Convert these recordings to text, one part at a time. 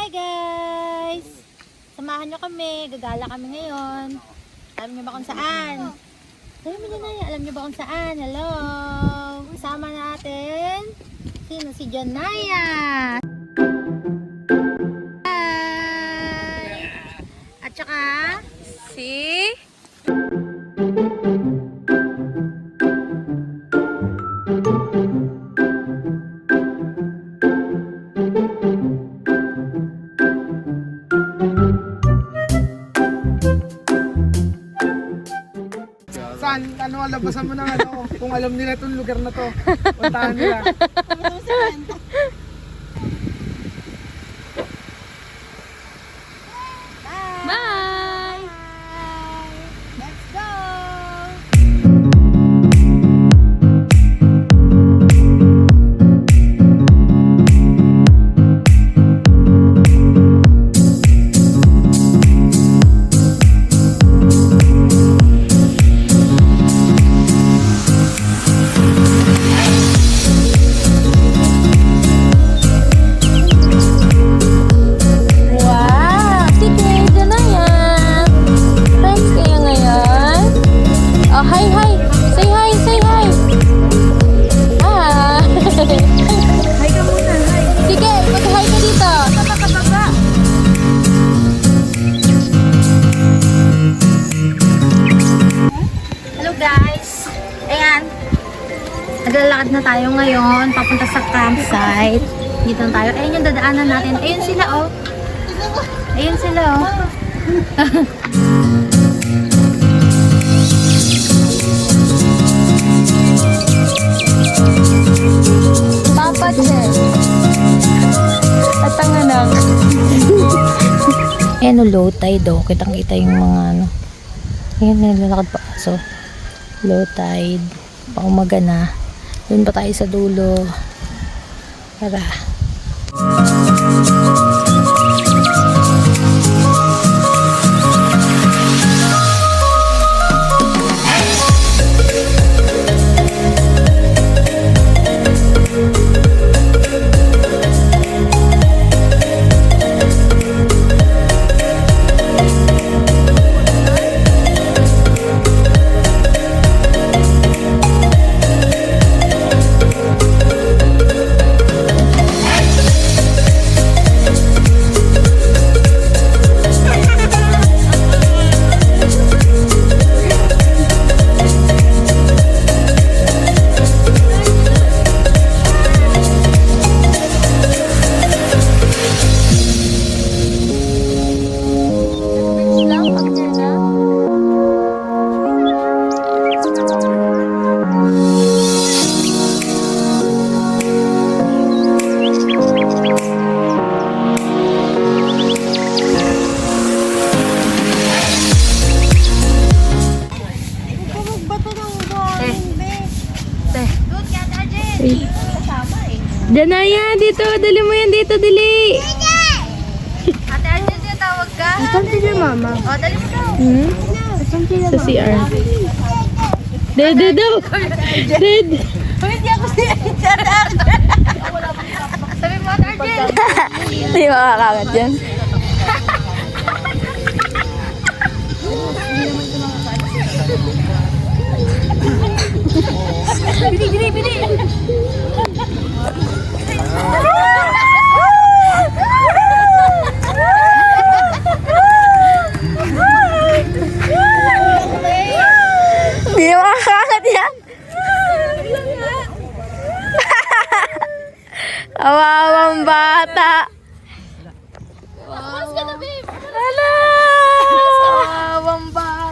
Hi guys! Samahan nyo kami. Gagala kami ngayon. Alam nyo ba kung saan? Alam nyo ba kung saan? Hello! Kasama natin sino? Si Janaya! Hi! At saka Si? Saan? Ano, labasan mo ng ano, kung alam nila itong lugar na to. Puntahan nila. Bye! let's go! Wow! Sige, dyan na yan. Friends kayo ngayon? Oh, hi, hi! Say hi, say hi! Ah! Hi ka muna, hi! Sige, mag-hi ka dito. Kababa! Hello guys! Ayan! Naglalakad na tayo ngayon papunta sa campsite. Dito na tayo. Ayun yung dadaanan natin. Ayun sila oh. Ayun sila oh. Papa Chen. At ang anak. Ayan o, low tide o. Kitang-kita yung mga ano. Ayan, nilalakad pa. So, low tide. Paumaga na. Doon pa tayo sa dulo. Tara. Janaya, dito. Dali mo yan dito, dali. Ate Arjun, yung tawag ka? Saan si your mama? O, dali mo daw. Sa CR. Dede daw. Dede. Hindi ako si Arjun. Sabi mo, Ate Arjun. Hindi makakagat yan. Bili. Hindi makakagat yan. Awawang bata. Hala! Awawang bata.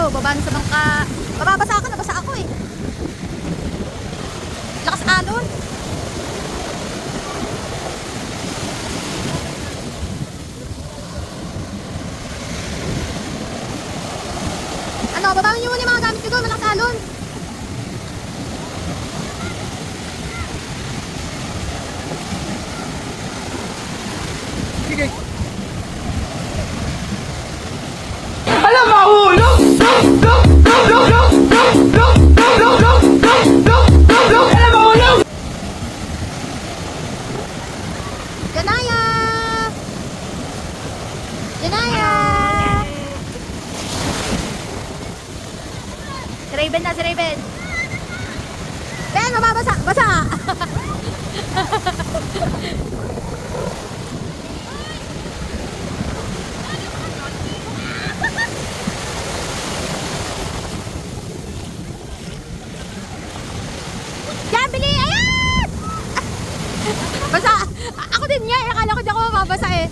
baba na sa bangka. Mababasa ako, nabasa ako eh. Lakas alon. Ano, babawin niyo muna yung mga gamit ko doon, malakas alon. Sige. Alam, mahulog! Alam, mahulog! Janaya! Janaya! Si Raven na, si Raven. Ben, mababasa. Basa! Yan, bili! Ayan! Basa! Ako din niya, akala ko di ako mababasa eh.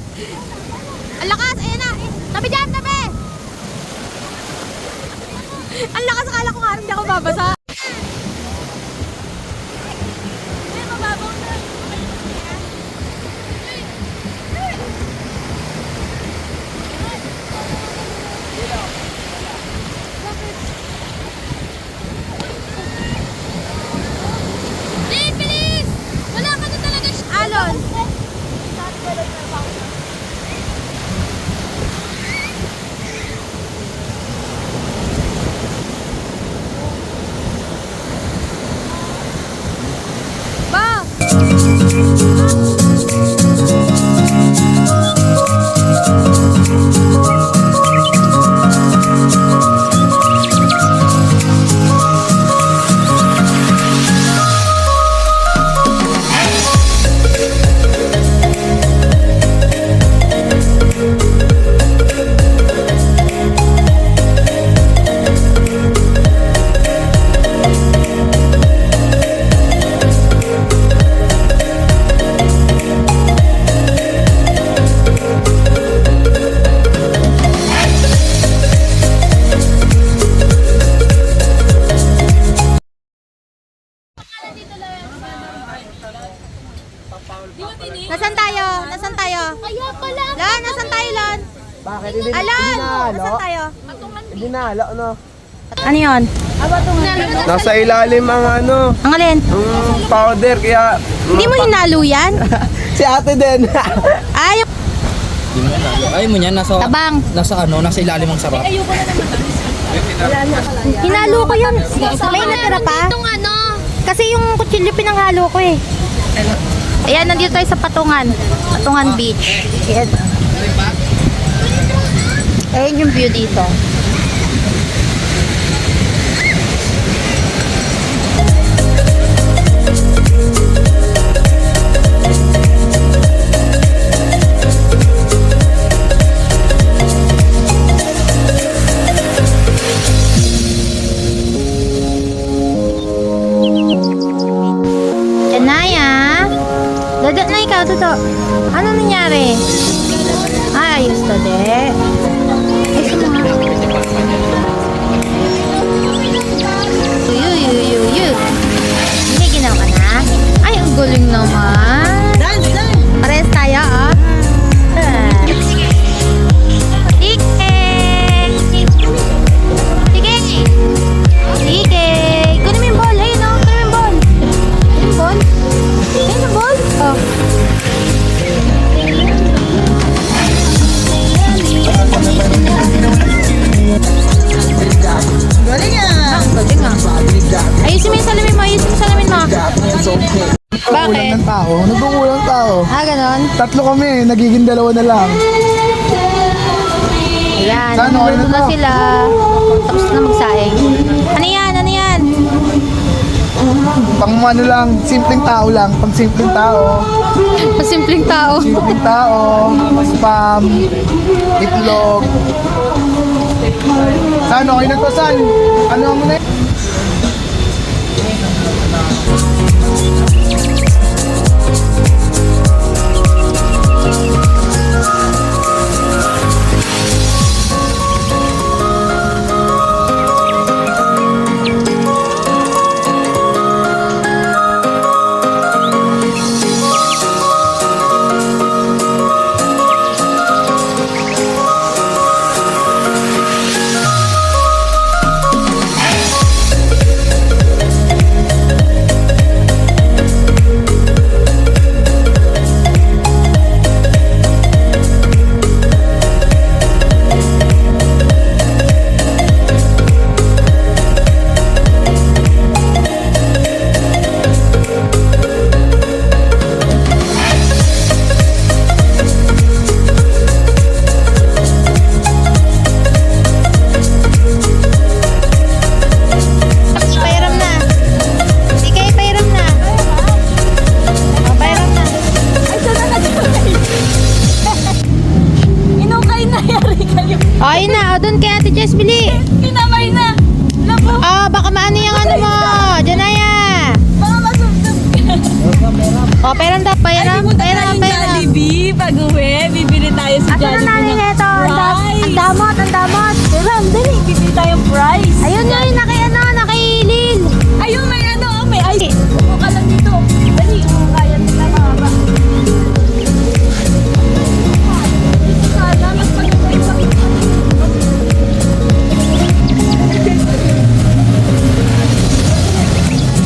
Ang lakas, ayan na. Tabi dyan, tabi! Ang lakas, akala ko nga hindi ako mabasa. Bilis! Wala ka na talaga alon. Ba! Nasaan tayo? Nasaan tayo? Kaya pala. Lon, nasaan tayo, Lon? Bakit? Hindi Alon! nalo? Nasaan tayo? Hindi nalo, ano? Ano yun? Nasa ilalim ang ano, Ang alin? ang powder, kaya... Hindi mo hinalo yan? Si ate din. Ay, Ayaw mo niyan, nasa tabang. nasa ilalim ang sarap. Hinalo ko yun. May natira pa? Kasi yung kutsilyo pinanghalo ko eh. Ayan, nandito tayo sa Patungan. Patungan Beach. Ayan. Ayan yung view dito. Janaya? Dada na ikaw, Toto. Ano nangyari? Ay, ayos to, de. Ayos mo nga. Yu. May ginawa ka na? Ay, ang galing naman. Parehas tayo, oh. Sige. Sige. Kunin mo yung ball. Ayun, oh. Kunin mo yung ball. Yung ball? Ayun yung ball. Oh. Galing ah. Galing ah. Ayusin mo yung salamin mo. Ayusin mo yung salamin mo. Kulang Bakit? ng tao. Nagkukulang tao. Ah, ganon? Tatlo kami, nagiging dalawa na lang. Ayan. Saan okay na Nagluto na to? sila. Tapos na magsaing. Ano yan? Ano yan? Pang ano lang, simpleng tao lang. Pang simpleng tao. Simpleng tao. Simpleng tao. Spam. Itlog. Saan okay na to, San? Ano mo na baka maano yung ano mo. Janaya. Baka masubsob ka. O, peram daw. Peram. Jollibee. Pag-uwi, bibili tayo sa Asa na namin ito? Ang damot, ang damot. Diba, dali, bibili tayong fries. Ayun nga yung nakailil. Ayun, may ano, may ice. Upo ka lang dito. Dali, kaya nila mama. Sana, mas pag-uwi sa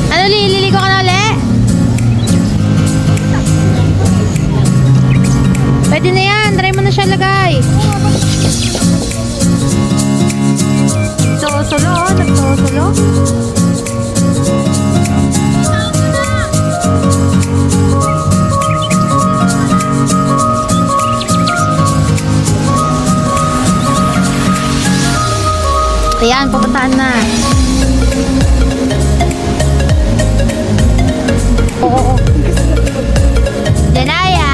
Ano, liligo ka na ulit? Pwede na yan. Try mo na siya lagay. Nagsusulo, oh. Nagsusulo. Ayan, pupuntaan na. Oo. Janaya.